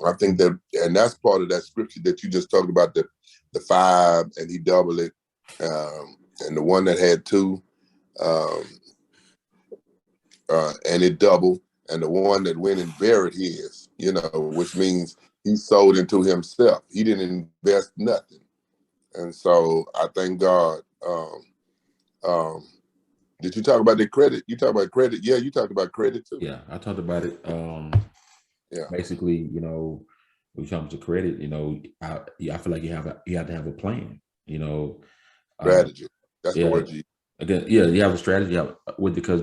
I think that, and that's part of that scripture that you just talked about, the five, and he doubled it, and the one that had two, um, and it doubled, and the one that went and buried his, which means he sold into himself. He didn't invest nothing. And so I thank God. Um, did you talk about the credit? You talk about credit? Yeah, you talked about credit too. Yeah, I talked about it. Yeah. Basically, when it comes to credit, I feel like you have to have a plan. Strategy. That's the Yeah. word you. Again, yeah, you have a strategy with because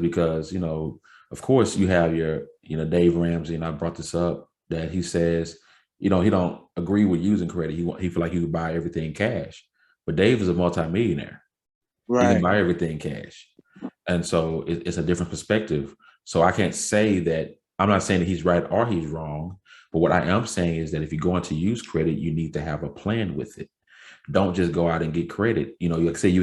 of course you have your Dave Ramsey, and I brought this up, that he says he don't agree with using credit. He feel like he could buy everything cash, but Dave is a multimillionaire. He can Right. buy everything cash, and so it's a different perspective. So I can't say that. I'm not saying that he's right or he's wrong, but what I am saying is that if you're going to use credit, you need to have a plan with it. Don't just go out and get credit. Like say you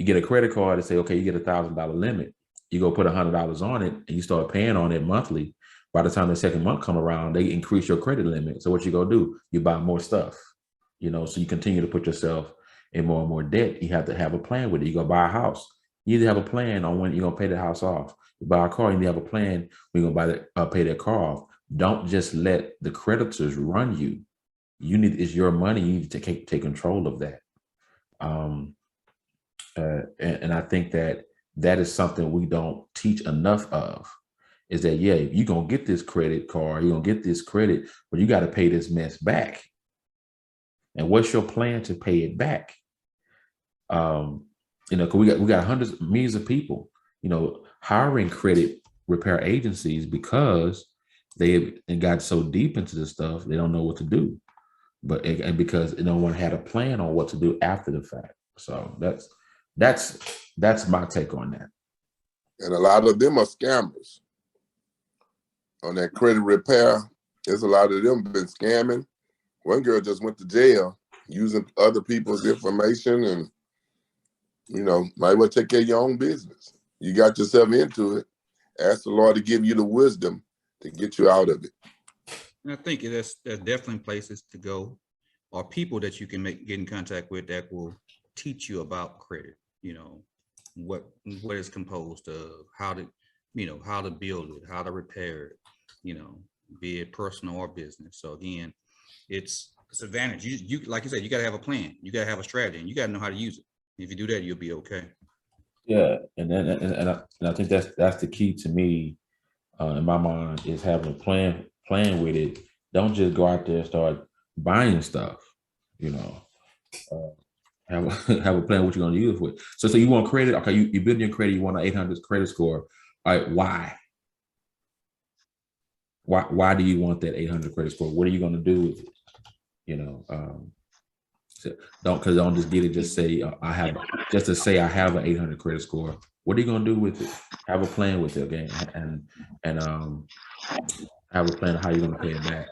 get a credit card and say, okay, you get $1,000 limit. You go put $100 on it and you start paying on it monthly. By the time the second month come around, they increase your credit limit. So what you go do? You buy more stuff, so you continue to put yourself in more and more debt. You have to have a plan with it. You go buy a house. You need to have a plan on when you're going to pay the house off. You buy a car, you need to have a plan when you're going to pay that car off. Don't just let the creditors run you. It's your money. You need to take control of that. And I think that is something we don't teach enough of, is that, yeah, you're going to get this credit card, you're going to get this credit, but you got to pay this mess back. And what's your plan to pay it back? Cause we got hundreds, millions of people, hiring credit repair agencies because they got so deep into this stuff, they don't know what to do. And because no one had a plan on what to do after the fact. So that's my take on that. And a lot of them are scammers on that credit repair. There's a lot of them been scamming. One girl just went to jail using other people's information, and might well take care of your own business. You got yourself into it. Ask the Lord to give you the wisdom to get you out of it. And I think there's definitely places to go, or people that you can get in contact with that will teach you about credit. What it's composed of, how to build it, how to repair it, be it personal or business. So again, it's advantage. You like you said, you got to have a plan, you got to have a strategy, and you got to know how to use it. If you do that, you'll be okay. Yeah, and I think that's the key to me, in my mind, is having a plan with it. Don't just go out there and start buying stuff. Have a plan what you're going to use it with. So you want credit? Okay, you build your credit. You want an 800 credit score. All right, why? Why do you want that 800 credit score? What are you going to do with it? Don't just get it. Just say I have an 800 credit score. What are you going to do with it? Have a plan with it, okay? And have a plan of how you're going to pay it back.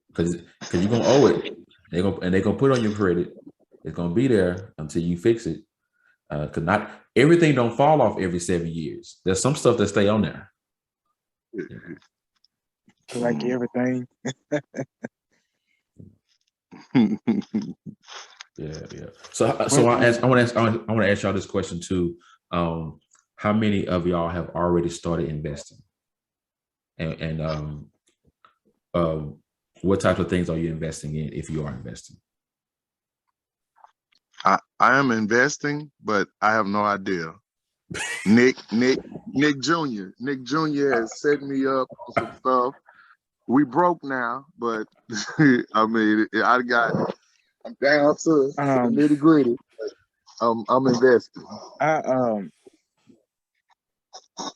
Because you're going to owe it. They're going to put on your credit. It's going to be there until you fix it. Because not everything don't fall off every 7 years. There's some stuff that stay on there. Like everything. Yeah. So I want to ask y'all this question too. How many of y'all have already started investing? And what type of things are you investing in, if you are investing? I am investing, but I have no idea. Nick Jr. has set me up for some stuff. We broke now, but I mean, I'm down to the nitty gritty. I'm investing.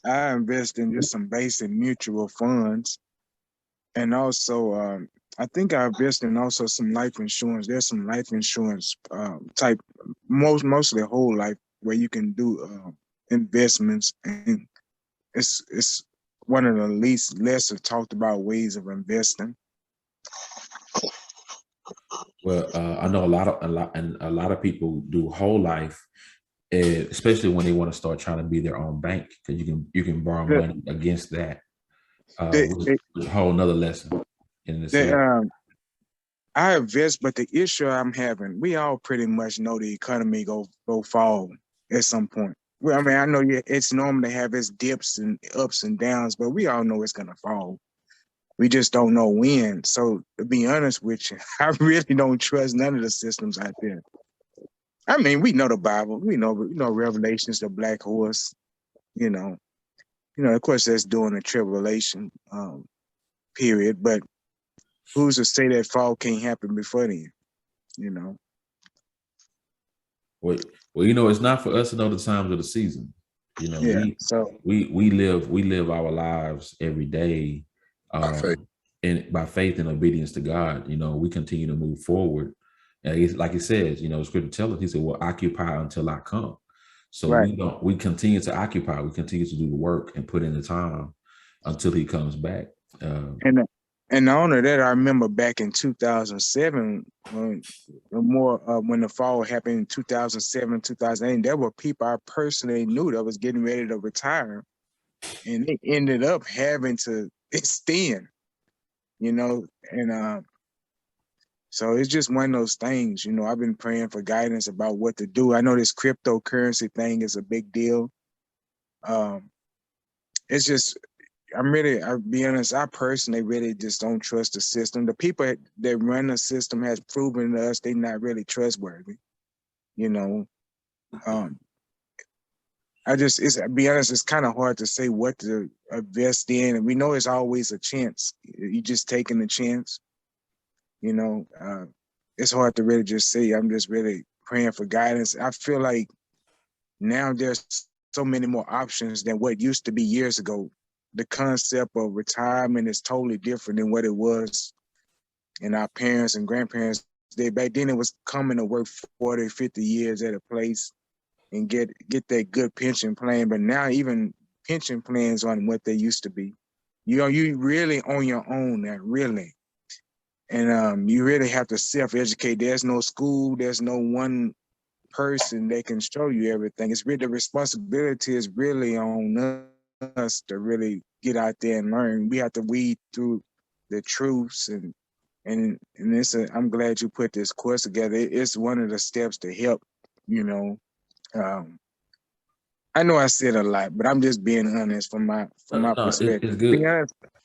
I invest in just some basic mutual funds, and also I think I invest in also some life insurance. There's some life insurance type, mostly whole life, where you can do investments, and it's one of the lesser talked about ways of investing. Well, I know a lot of people do whole life, especially when they want to start trying to be their own bank, because you can borrow money against that. Which is a whole nother lesson. in the They, city? I invest, but the issue I'm having, we all pretty much know the economy go fall at some point. Well, I mean, I know it's normal to have its dips and ups and downs, but we all know it's gonna fall. We just don't know when. So to be honest with you, I really don't trust none of the systems out there. I mean, we know the Bible, we know Revelations, the black horse, you know, of course that's during the tribulation period, but who's to say that fall can't happen before then, you know? Well, it's not for us to know the times of the season. Yeah. So We live our lives every day, By faith. and by faith and obedience to God. We continue to move forward. And it's like he says, the scripture tells us, he said, "Well, occupy until I come." So right. we continue to occupy, we continue to do the work and put in the time until he comes back. And the owner that I remember back in 2007, when the fall happened in 2007, 2008, there were people I personally knew that was getting ready to retire, and they ended up having to extend, and so it's just one of those things. I've been praying for guidance about what to do. I know this cryptocurrency thing is a big deal. It's just, I'll be honest, I personally really just don't trust the system. The people that run the system has proven to us they're not really trustworthy. Be honest, it's kind of hard to say what to invest in. And we know it's always a chance. You just taking a chance. It's hard to really just say. I'm just really praying for guidance. I feel like now there's so many more options than what used to be years ago. The concept of retirement is totally different than what it was in our parents and grandparents' day. Back then, it was coming to work 40, 50 years at a place and get that good pension plan. But now even pension plans aren't what they used to be. You really on your own now, really. And you really have to self-educate. There's no school. There's no one person that can show you everything. It's really, the responsibility is really on us to really get out there and learn. We have to weed through the truths and I'm glad you put this course together. It's one of the steps to help, I know I said a lot, but I'm just being honest from my perspective. It's good.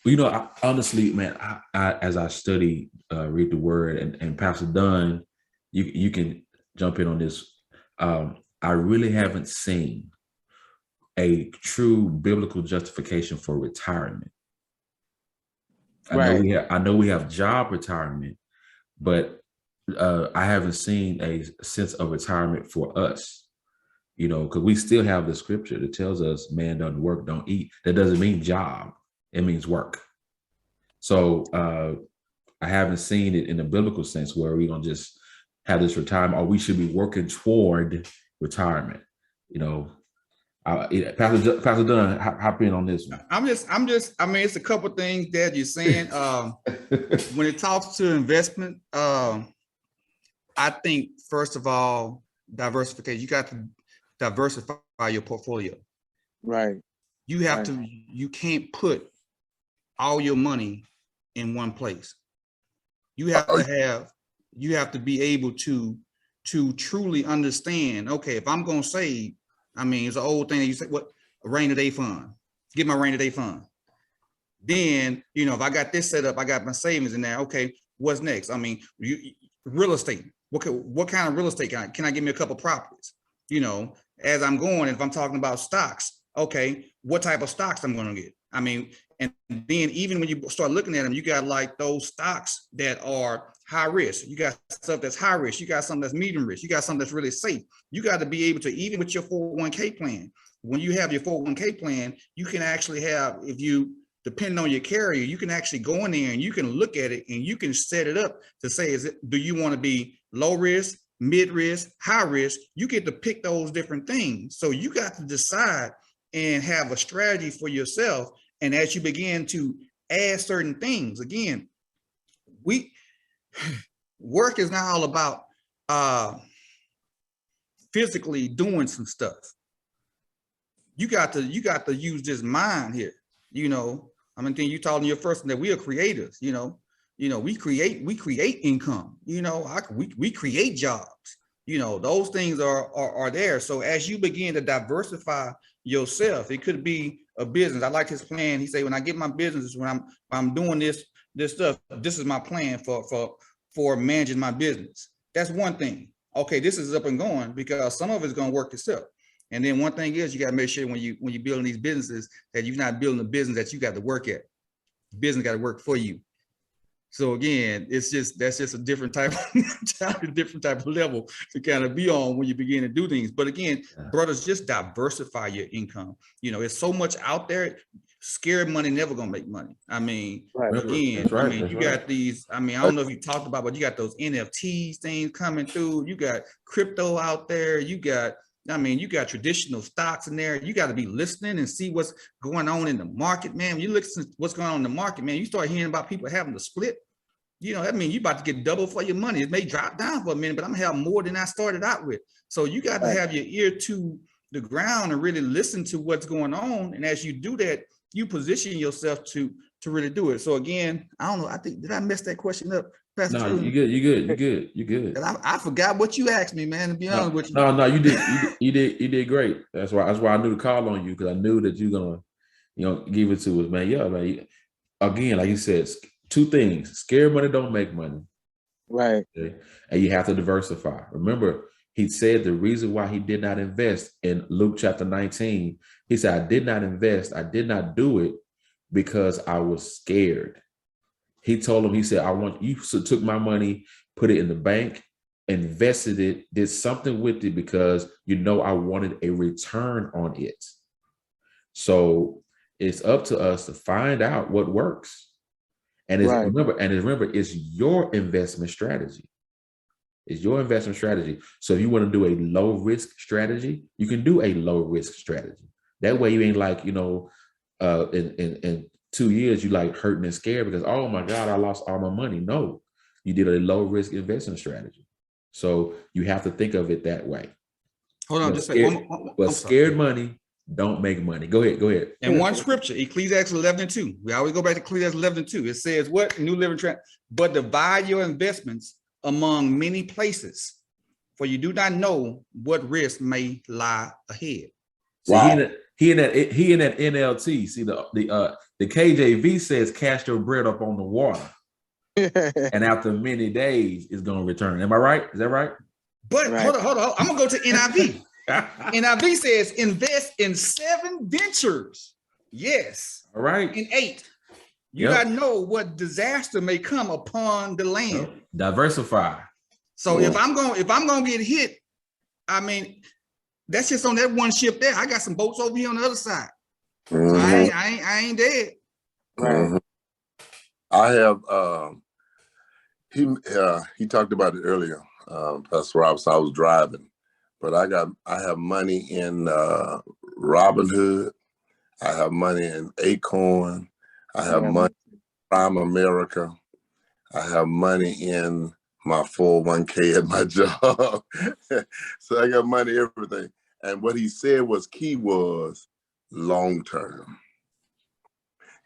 Well, honestly, man, as I study, read the word, and Pastor Dunn, you can jump in on this. I really haven't seen a true biblical justification for retirement. I know we have job retirement, but I haven't seen a sense of retirement for us. Because we still have the scripture that tells us, man doesn't work, don't eat. That doesn't mean job. It means work. So I haven't seen it in the biblical sense where we don't just have this retirement, or we should be working toward retirement. Pastor Dunn, hop in on this one. I mean, it's a couple of things that you're saying. When it talks to investment, I think, first of all, diversification. You got to diversify your portfolio. Right. You have to, you can't put all your money in one place. You have to be able to truly understand, okay, if I'm going to save, I mean, it's an old thing that you say, what, a rainy day fund, get my rainy day fund. Then, if I got this set up, I got my savings in there. Okay, what's next? I mean, real estate. What kind of real estate can I give me a couple properties? As I'm going, if I'm talking about stocks, okay, what type of stocks I'm going to get? I mean, and then even when you start looking at them, you got like those stocks that are high risk. You got stuff that's high risk. You got something that's medium risk. You got something that's really safe. You got to be able to, even with your 401k plan, when you have your 401k plan, you can actually have, if you, depending on your carrier, you can actually go in there and you can look at it and you can set it up to say, do you want to be low risk, mid risk, high risk? You get to pick those different things. So you got to decide and have a strategy for yourself. And as you begin to add certain things, again, work is not all about physically doing some stuff. You got to use this mind here. I mean, then you told me your first that we are creators. You know, we create income. You know, we create jobs. You know, those things are there. So as you begin to diversify yourself, it could be a business. I like his plan. He said, when I get my business, when I'm doing this stuff, this is my plan for managing my business. That's one thing. Okay, this is up and going because some of it's going to work itself. And then one thing is you got to make sure when you're building these businesses that you're not building a business that you got to work at. Business got to work for you. So again, that's just a different type of level to kind of be on when you begin to do things. But again, brothers, just diversify your income. You know, it's so much out there. Scared money never gonna make money. I mean, again, I mean, you got these. I mean, I don't know if you talked about, but you got those NFTs things coming through. You got crypto out there. You got traditional stocks in there. You got to be listening and see what's going on in the market, man. When you listen to what's going on in the market, man, you start hearing about people having to split. You know, that means you about to get double for your money. It may drop down for a minute, but I'm gonna have more than I started out with. So you got to have your ear to the ground and really listen to what's going on. And as you do that, you position yourself to really do it. So again, I don't know. I think, did I mess that question up? Pastor No, you good. I forgot what you asked me, man, to be honest with you. No, you did great. That's why I knew to call on you, because I knew that you're gonna, give it to us, man. Yeah, man. Again, like you said, two things: scared money don't make money, right? Okay? And you have to diversify. Remember, he said the reason why he did not invest in Luke chapter 19. He said, "I did not invest. I did not do it because I was scared." He told him, he said, "I want you to took my money, put it in the bank, invested it, did something with it because I wanted a return on it." So it's up to us to find out what works. And remember, it's your investment strategy. It's your investment strategy. So if you want to do a low risk strategy, you can do a low risk strategy. That way you ain't like, in 2 years, you like hurting and scared because, oh my God, I lost all my money. No, you did a low risk investment strategy. So you have to think of it that way. Hold on, scared money don't make money. Go ahead. And one scripture, Ecclesiastes 11:2. We always go back to Ecclesiastes 11:2. It says, what? New Living Translation. But divide your investments among many places, for you do not know what risk may lie ahead. Wow. He in that NLT. See, the KJV says, "Cast your bread up on the water, and after many days, it's going to return." Am I right? Is that right? But hold on. I'm gonna go to NIV. NIV says, "Invest in 7 ventures." Yes. All right. In 8. You gotta know what disaster may come upon the land. Diversify. So if I'm gonna get hit, I mean, that's just on that one ship there. I got some boats over here on the other side. So I ain't dead. Mm-hmm. I have he talked about it earlier, Pastor Rob. So I was driving, but I have money in Robinhood. I have money in Acorn. I have money in Prime America. I have money in my 401k at my job. So I got money, everything. And what he said was key was long term.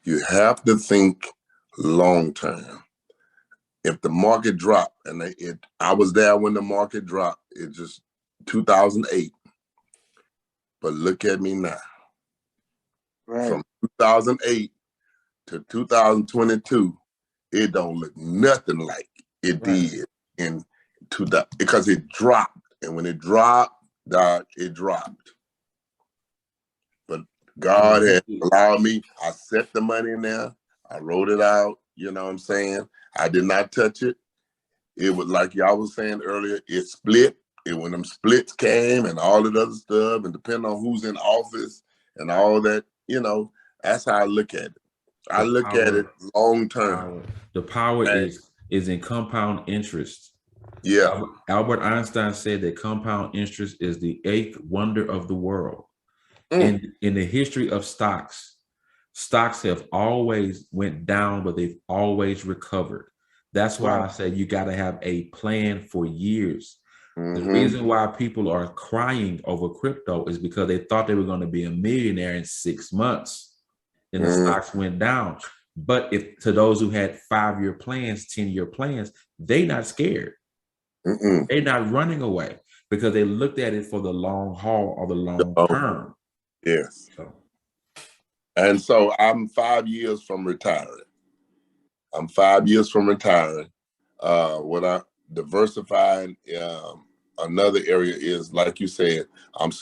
You have to think long term. If the market dropped, and I was there when the market dropped, it just 2008. But look at me now. Right. From 2008 to 2022, it don't look nothing like it did because it dropped. And when it dropped, it dropped. But God had allowed me. I set the money in there. I wrote it out. You know what I'm saying? I did not touch it. It was like y'all was saying earlier, it split. And when them splits came and all that other stuff, and depending on who's in office and all that, that's how I look at it. I look at it long term. The power is in compound interest. Yeah. Albert Einstein said that compound interest is the 8th wonder of the world. In the history of stocks have always went down, but they've always recovered. That's why I say you got to have a plan for years. The reason why people are crying over crypto is because they thought they were going to be a millionaire in 6 months. And the stocks went down. But if to those who had 5-year plans, 10-year plans, they not scared. They're not running away because they looked at it for the long haul or the long term. Yes. So. And so I'm 5 years from retiring. What I diversifying another area is, like you said, I'm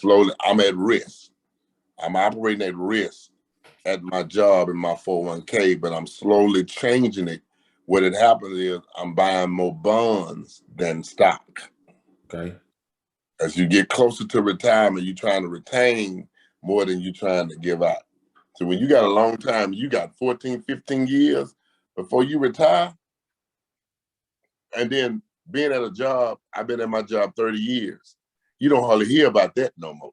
at risk. I'm operating at risk at my job in my 401k, but I'm slowly changing it. What had happened is I'm buying more bonds than stock. Okay. As you get closer to retirement, you're trying to retain more than you're trying to give out. So when you got a long time, you got 14, 15 years before you retire. And then being at a job, I've been at my job 30 years. You don't hardly hear about that no more.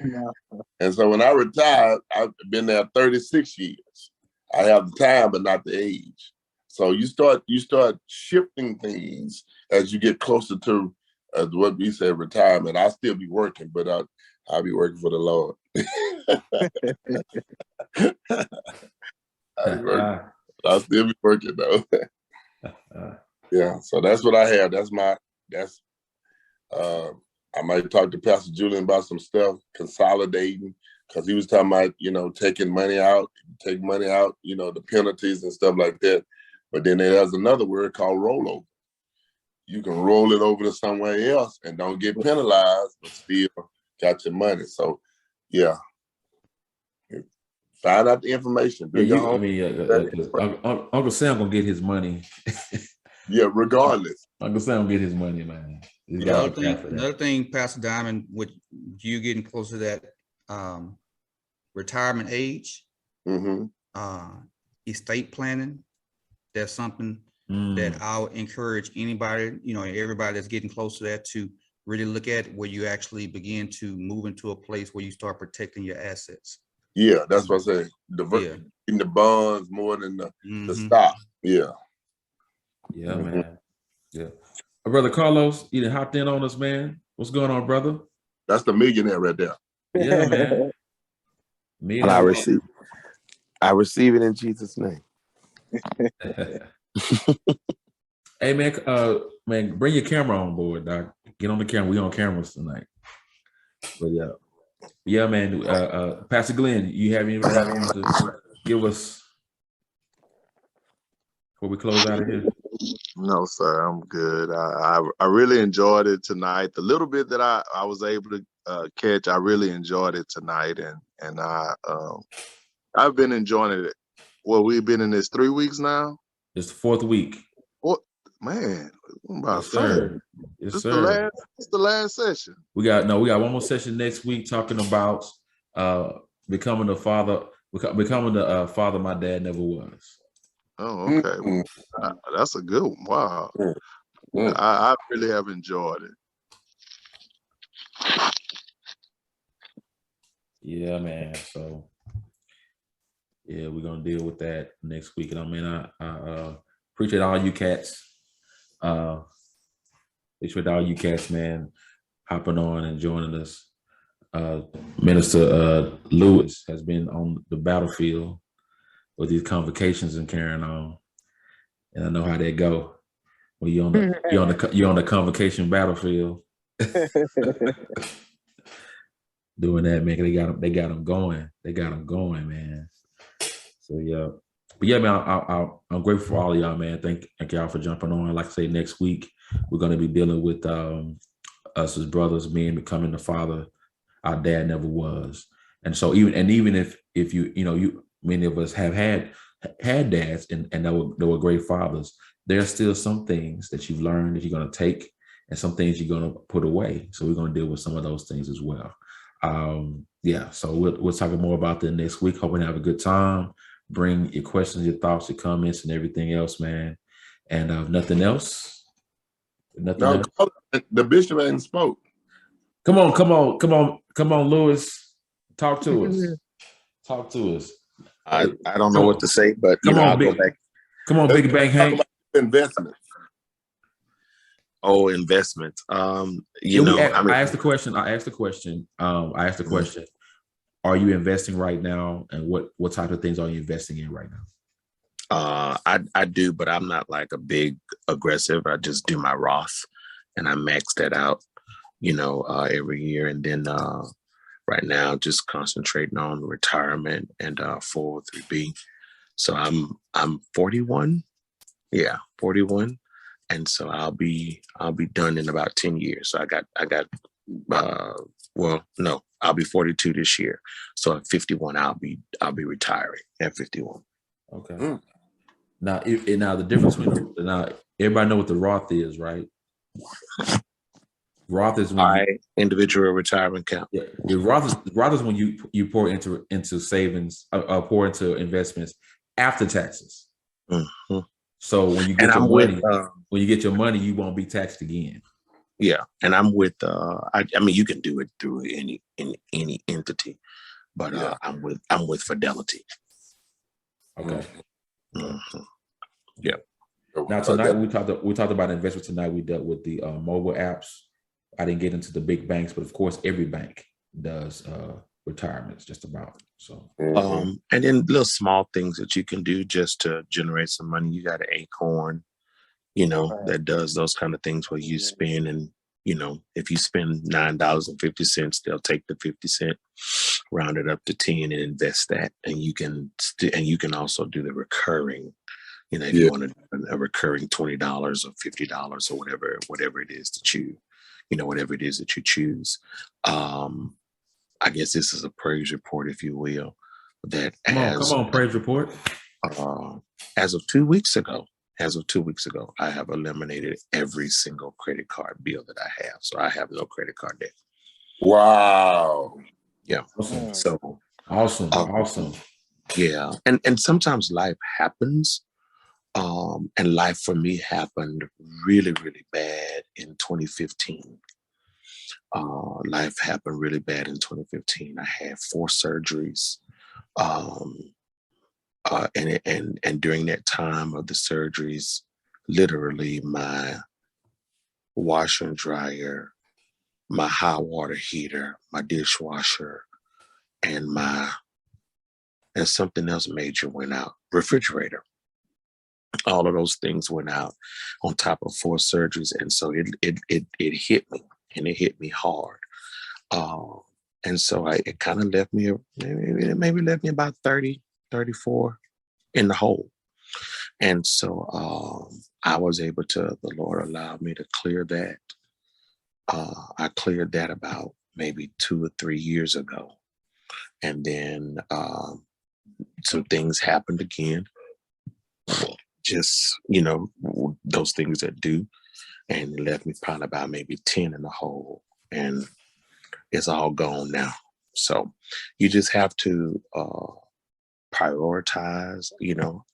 Yeah. And so when I retired, I've been there 36 years. I have the time, but not the age. So you start shifting things as you get closer to what we say retirement. I'll still be working, but I'll be working for the Lord. I'll still be working though. Yeah, so that's what I have. I might talk to Pastor Julian about some stuff, consolidating, because he was talking about, taking money out, the penalties and stuff like that. But then there's another word called rollover. You can roll it over to somewhere else and don't get penalized, but still got your money. So, yeah. Find out the information. Uncle Sam gonna get his money. Yeah, regardless. Uncle Sam get his money, man. Another thing, Pastor Diamond, with you getting close to that retirement age, estate planning, that's something that I'll encourage anybody, everybody that's getting close to that to really look at, where you actually begin to move into a place where you start protecting your assets. Yeah, that's what I say. In the bonds more than the stock. Yeah. Yeah, man. Yeah. Brother Carlos, you done hopped in on us, man. What's going on, brother? That's the millionaire right there. Yeah, man. And I receive it in Jesus' name. Hey, man, bring your camera on board, Doc. Get on the camera. We on cameras tonight. But yeah, man. Pastor Glenn, you have anything to give us before we close out of here? No, sir, I'm good. I really enjoyed it tonight. The little bit that I was able to catch, I really enjoyed it tonight, and I've been enjoying it. Well, we've been in this 3 weeks now. It's the 4th week. What, man? Yes, sir. Yes, sir. It's the last session. We got one more session next week talking about becoming the father my dad never was. Oh, okay. That's a good one. Wow. I really have enjoyed it. Yeah, man. So yeah, we're gonna deal with that next week. And I appreciate all you cats. Appreciate all you cats, man, hopping on and joining us. Minister Lewis has been on the battlefield with these convocations and carrying on, and I know how that go when you're on the convocation battlefield. Doing that, man. They got them going. They got them going, man. So yeah, but yeah, man. I'm grateful for all of y'all, man. Thank y'all for jumping on. Like I say, next week we're going to be dealing with us as brothers, men becoming the father our dad never was. And so even if you many of us have had dads and they were great fathers, there are still some things that you've learned that you're going to take and some things you're going to put away. So we're going to deal with some of those things as well. So we'll talk more about that next week. Hoping to have a good time. Bring your questions, your thoughts, your comments, and everything else, man. And nothing else. The bishop ain't spoke. Come on, Lewis. Talk to us. Talk to us. I don't know what to say, but I'll go back. Come on, Big Bang Hank. Investment. Oh, investments. I asked the question. Are you investing right now, and what type of things are you investing in right now? I do, but I'm not like a big aggressive. I just do my Roth and I max that out, every year. And then right now, just concentrating on retirement and 403B. So I'm 41. Yeah, 41. And so I'll be done in about 10 years. So I'll be 42 this year. So at 51, I'll be retiring at 51. Okay. Now, the difference between everybody know what the Roth is, right? Roth is when individual retirement account. Yeah, the Roth is when you pour into savings, pour into investments after taxes. Mm-hmm. So when you get your money, you won't be taxed again. Yeah, and I'm with. I mean, you can do it through any entity, but I'm with Fidelity. Okay. Mm-hmm. Yeah. Now tonight we talked about investment. Tonight we dealt with the mobile apps. I didn't get into the big banks, but of course every bank does retirements just about. So and then little small things that you can do just to generate some money. You got an Acorn, that does those kind of things where you spend, and if you spend $9.50, they'll take the 50 cent, round it up to 10, and invest that, and you can also do the recurring. If you want to do a recurring $20 or $50 or whatever it is that whatever it is that you choose. I guess this is a praise report, if you will, that come on, praise report. As of 2 weeks ago, I have eliminated every single credit card bill that I have. So I have no credit card debt. Wow. Yeah. Awesome. So awesome. Yeah. And sometimes life happens. And life for me happened really, really bad in 2015. Life happened really bad in 2015. I had 4 surgeries. And during that time of the surgeries, literally my washer and dryer, my hot water heater, my dishwasher, and something else major went out, refrigerator. All of those things went out on top of 4 surgeries. And so it hit me, and it hit me hard. And so it kind of left me, maybe left me about 30, 34 in the hole. And so I was able to, the Lord allowed me to clear that. I cleared that about maybe 2 or 3 years ago. And then some things happened again. Just, those things that do. And it left me probably about maybe 10 in the hole. And it's all gone now. So you just have to prioritize,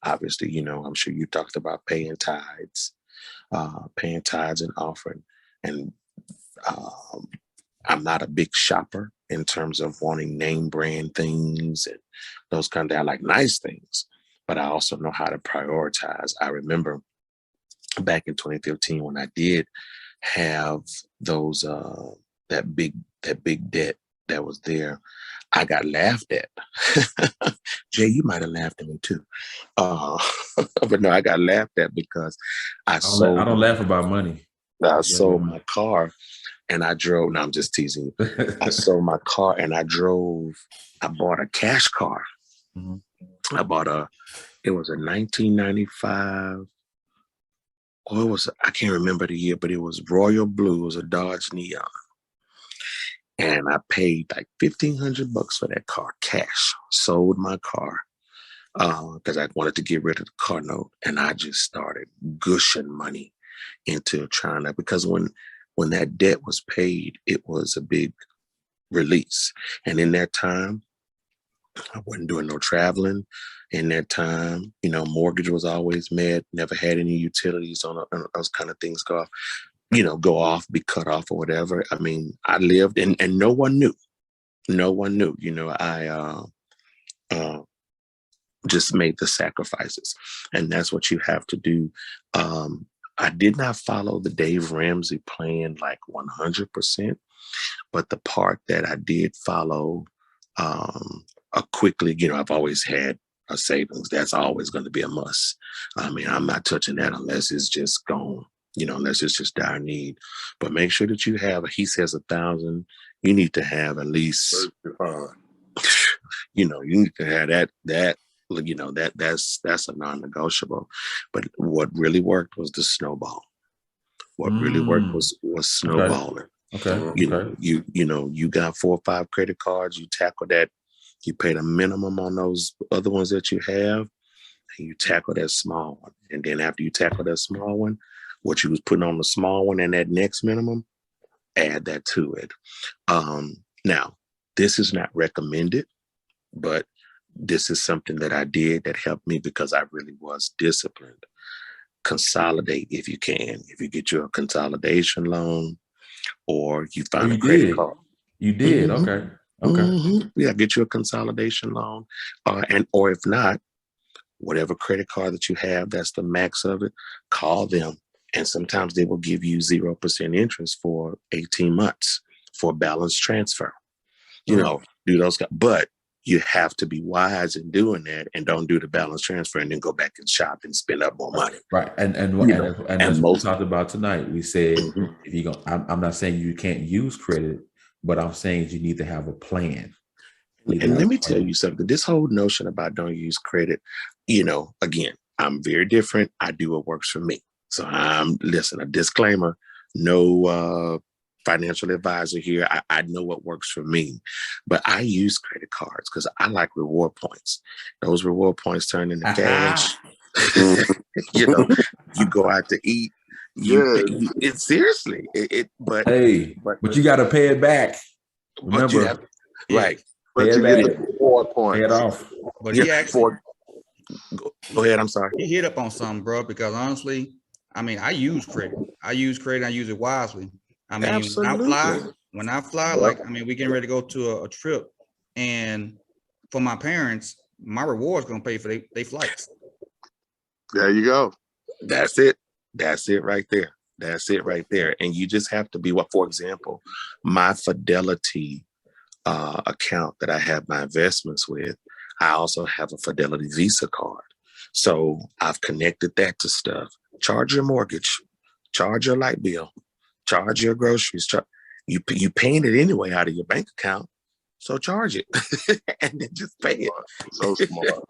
obviously, I'm sure you talked about paying tithes and offering. And I'm not a big shopper in terms of wanting name brand things and those kind of, I like nice things, but I also know how to prioritize. I remember back in 2015 when I did have those, that big debt that was there, I got laughed at. Jay, you might have laughed at me too. But no, I got laughed at because I don't laugh about money. I sold my car and I drove. No, I'm just teasing you. I sold my car and I bought a cash car. Mm-hmm. It was a 1995. I can't remember the year, but it was royal blue. It was a Dodge Neon. And I paid like $1,500 for that car cash. Sold my car because I wanted to get rid of the car note. And I just started gushing money into trying to, because when that debt was paid, it was a big release. And in that time, I wasn't doing no traveling. In that time, mortgage was always met, never had any utilities on those kind of things go off, be cut off or whatever. I mean, I lived and no one knew. I just made the sacrifices, and that's what you have to do. I did not follow the Dave Ramsey plan like 100%, but the part that I did follow, quickly, I've always had a savings. That's always going to be a must. I mean, I'm not touching that unless it's just gone, unless it's just dire need. But make sure that you have, he says 1,000, you need to have at least, you need to have that's a non-negotiable. But what really worked was the snowball. What really worked was snowballing. Okay. You got 4 or 5 credit cards, you tackle that, you pay the minimum on those other ones that you have, and you tackle that small one. And then after you tackle that small one, what you was putting on the small one and that next minimum, add that to it. Now, this is not recommended, but this is something that I did that helped me because I really was disciplined. Consolidate if you can. If you get you a consolidation loan or you find a credit card. You did. Okay. Yeah, get you a consolidation loan. Or if not, whatever credit card that you have, that's the max of it, call them. And sometimes they will give you 0% interest for 18 months for balance transfer. Do those, but you have to be wise in doing that and don't do the balance transfer and then go back and shop and spend up more money. Right. And that's what we talked about tonight. We said, if you go, I'm not saying you can't use credit, but I'm saying you need to have a plan. And let me tell you something, this whole notion about don't use credit, again, I'm very different. I do what works for me. So listen, a disclaimer, no financial advisor here. I know what works for me, but I use credit cards because I like reward points. Those reward points turn into cash. You go out to eat. Seriously. But you got to pay it back. Remember, right? But you get the reward points. Pay it off. But he actually, go ahead. I'm sorry. He hit up on something, bro. Because honestly, I mean, I use credit. I use it wisely. I mean, when I fly, like, I mean, we getting ready to go to a trip, and for my parents, my reward's gonna pay for their flights. There you go. That's it. That's it right there. That's it right there. And you just have to be for example, my Fidelity account that I have my investments with, I also have a Fidelity Visa card. So I've connected that to stuff. Charge your mortgage, charge your light bill, charge your groceries. You paying it anyway out of your bank account, so charge it and then just pay it. So smart.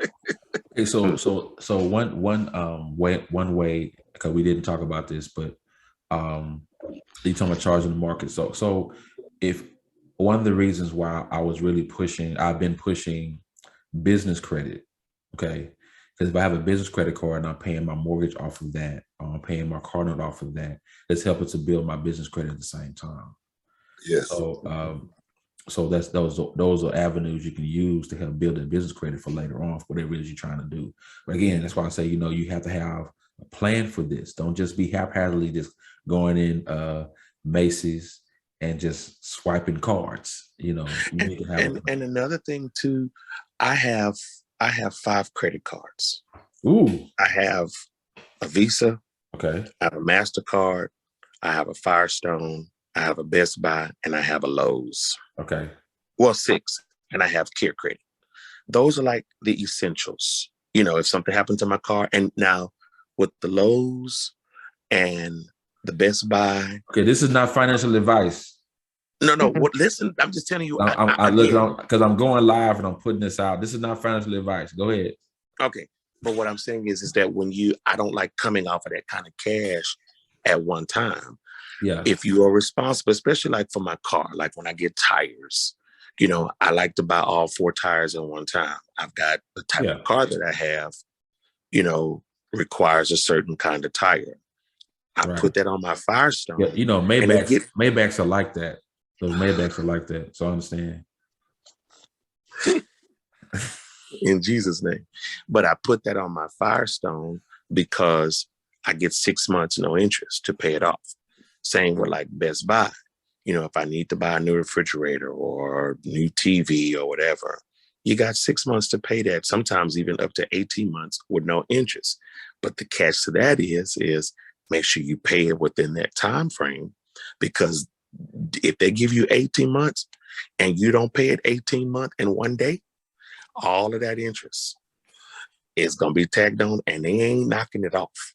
Okay, so one way, because we didn't talk about this, but you talking about charging the market. So if one of the reasons why I've been pushing business credit, okay, because if I have a business credit card and I'm paying my mortgage off of that, or I'm paying my car note off of that, it's helping to build my business credit at the same time. Yes. So that's those are avenues you can use to help build a business credit for later on, for whatever it is you're trying to do. But again, that's why I say, you have to have a plan for this. Don't just be haphazardly just going in Macy's and just swiping cards. You need to have and another thing too, I have 5 credit cards. Ooh. I have a Visa. Okay. I have a MasterCard. I have a Firestone. I have a Best Buy, and I have a Lowe's. Okay. Well, 6, and I have Care Credit. Those are like the essentials. If something happened to my car, and now with the Lowe's and the Best Buy. Okay, this is not financial advice. No. Listen, I'm just telling you. I look because I'm going live and I'm putting this out. This is not financial advice. Go ahead. Okay, but what I'm saying is that I don't like coming off of that kind of cash at one time. Yeah. If you are responsible, especially like for my car, like when I get tires, I like to buy all 4 tires at one time. I've got the type of car that I have, requires a certain kind of tire. I put that on my Firestone. Yeah, Maybachs are like that. Those Maybachs are like that. So I understand. In Jesus' name. But I put that on my Firestone because I get 6 months, no interest to pay it off. Same with like Best Buy. If I need to buy a new refrigerator or new TV or whatever, you got 6 months to pay that, sometimes even up to 18 months with no interest. But the catch to that is make sure you pay it within that time frame, because if they give you 18 months and you don't pay it 18 months in one day, all of that interest it's gonna be tagged on, and they ain't knocking it off.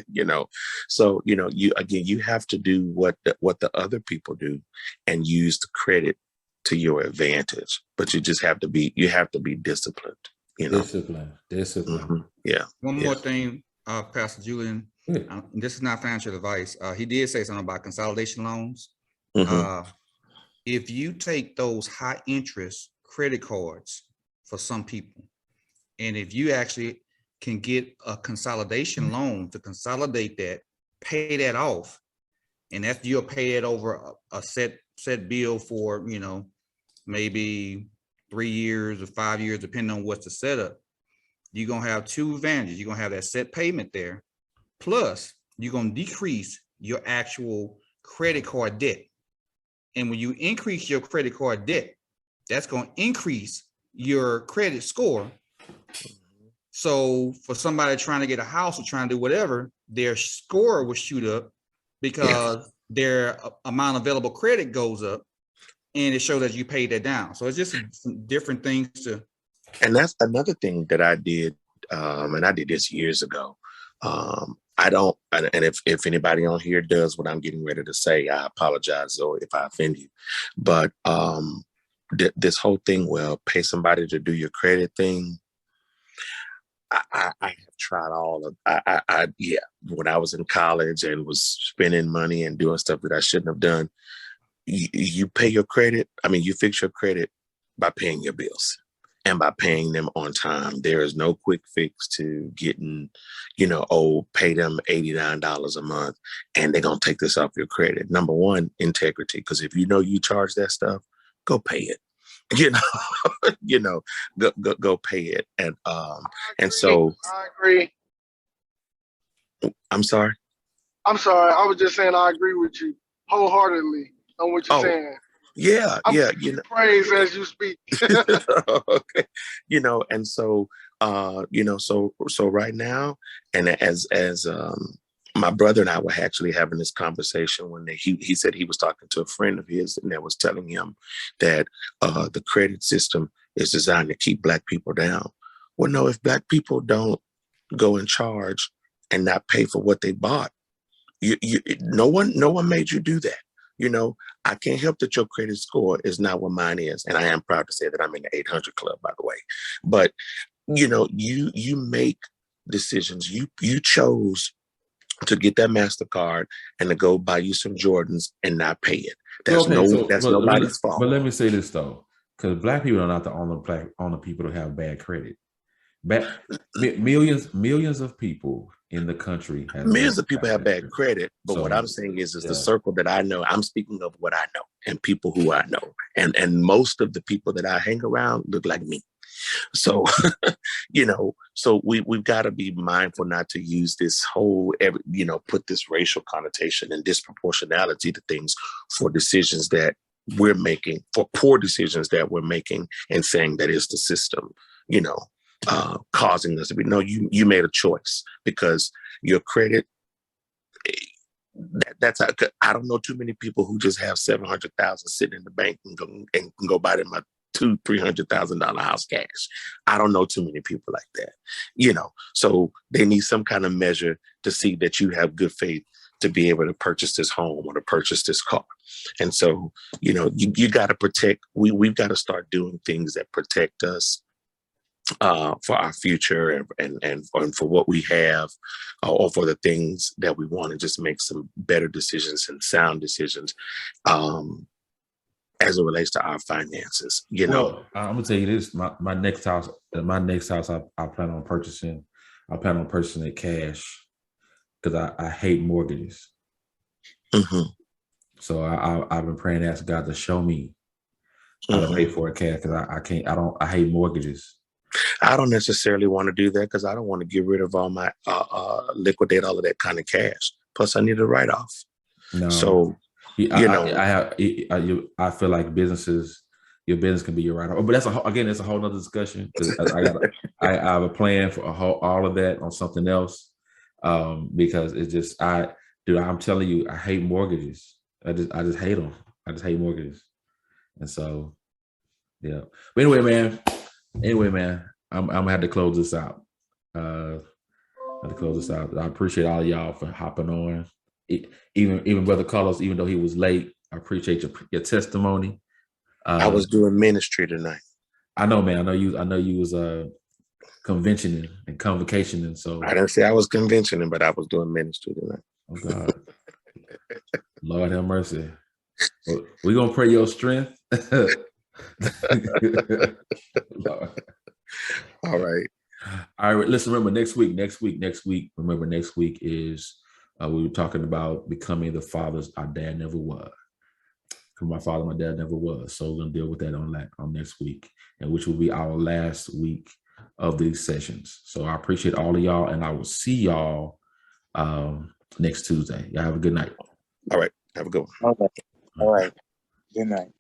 You know, so you have to do what the other people do, and use the credit to your advantage. But you have to be disciplined. Discipline. Mm-hmm. Yeah. One more thing, Pastor Julian. This is not financial advice. He did say something about consolidation loans. Mm-hmm. If you take those high interest credit cards for some people, and if you actually can get a consolidation loan to consolidate that, pay that off, and that's, you'll pay it over a set bill for, maybe 3 years or 5 years, depending on what's the setup. You're gonna have two advantages. You're gonna have that set payment there, plus you're gonna decrease your actual credit card debt. And when you increase your credit card debt, that's gonna increase your credit score. So for somebody trying to get a house or trying to do whatever, their score will shoot up because their amount of available credit goes up, and it shows that you paid that down. So it's just some different things to. And that's another thing that I did, and I did this years ago. I don't, and if anybody on here does what I'm getting ready to say, I apologize or if I offend you. But this whole thing, well, pay somebody to do your credit thing. I have tried all of. When I was in college and was spending money and doing stuff that I shouldn't have done. You pay your credit. I mean, you fix your credit by paying your bills and by paying them on time. There is no quick fix to getting, pay them $89 a month and they're going to take this off your credit. Number one, integrity. Because if you charge that stuff, go pay it. Go pay it. And so I agree. I'm sorry. I was just saying I agree with you wholeheartedly on what you're saying. Yeah, Praise as you speak. Okay. And so so right now, and as my brother and I were actually having this conversation when he said he was talking to a friend of his and that was telling him that the credit system is designed to keep Black people down. Well, no, if Black people don't go and charge and not pay for what they bought, no one made you do that. I can't help that your credit score is not what mine is. And I am proud to say that I'm in the 800 club, by the way. But, you make decisions. You chose to get that MasterCard and to go buy you some Jordans and not pay it. That's nobody's fault. But let me say this, though, because Black people are not the only people to have bad credit. Millions of people in the country millions of people have bad credit, but what I'm saying is the circle that I know. I'm speaking of what I know and people who I know, and most of the people that I hang around look like me. So so we've got to be mindful not to use this whole put this racial connotation and disproportionality to things for decisions that we're making, for poor decisions that we're making, and saying that is the system causing us to be. No, you made a choice because your credit. That's how, I don't know too many people who just have $700,000 sitting in the bank and can go buy them a $200,000-$300,000 house cash. I don't know too many people like that. So they need some kind of measure to see that you have good faith to be able to purchase this home or to purchase this car. And so you got to protect. We've got to start doing things that protect us for our future and for what we have, or for the things that we want, to just make some better decisions and sound decisions as it relates to our finances. Well, I'm gonna tell you this: my next house, I plan on purchasing. I plan on purchasing it cash because I hate mortgages. Mm-hmm. So I've been praying to ask God to show me how to pay for it cash because I can't. I hate mortgages. I don't necessarily want to do that because I don't want to get rid of all my liquidate all of that kind of cash. Plus, I need a write off. No, so I feel like your business can be your write off. But that's a whole nother discussion. I have a plan for all of that on something else because it's just I'm telling you, I hate mortgages. I just hate them. I just hate mortgages, and so yeah. But anyway, man. I'm gonna have to close this out. I appreciate all of y'all for hopping on. Even Brother Carlos, even though he was late, I appreciate your testimony. I was doing ministry tonight. I know, man. I know you was conventioning and convocationing. So I didn't say I was conventioning, but I was doing ministry tonight. Oh God. Lord have mercy. Well, we're gonna pray your strength. Lord. All right. All right. Listen, remember next week. Remember next week is we were talking about becoming the fathers our dad never was. Because my father, my dad never was. So we're gonna deal with that on next week, and which will be our last week of these sessions. So I appreciate all of y'all, and I will see y'all next Tuesday. Y'all have a good night. All right. Have a good one. All right. Good night.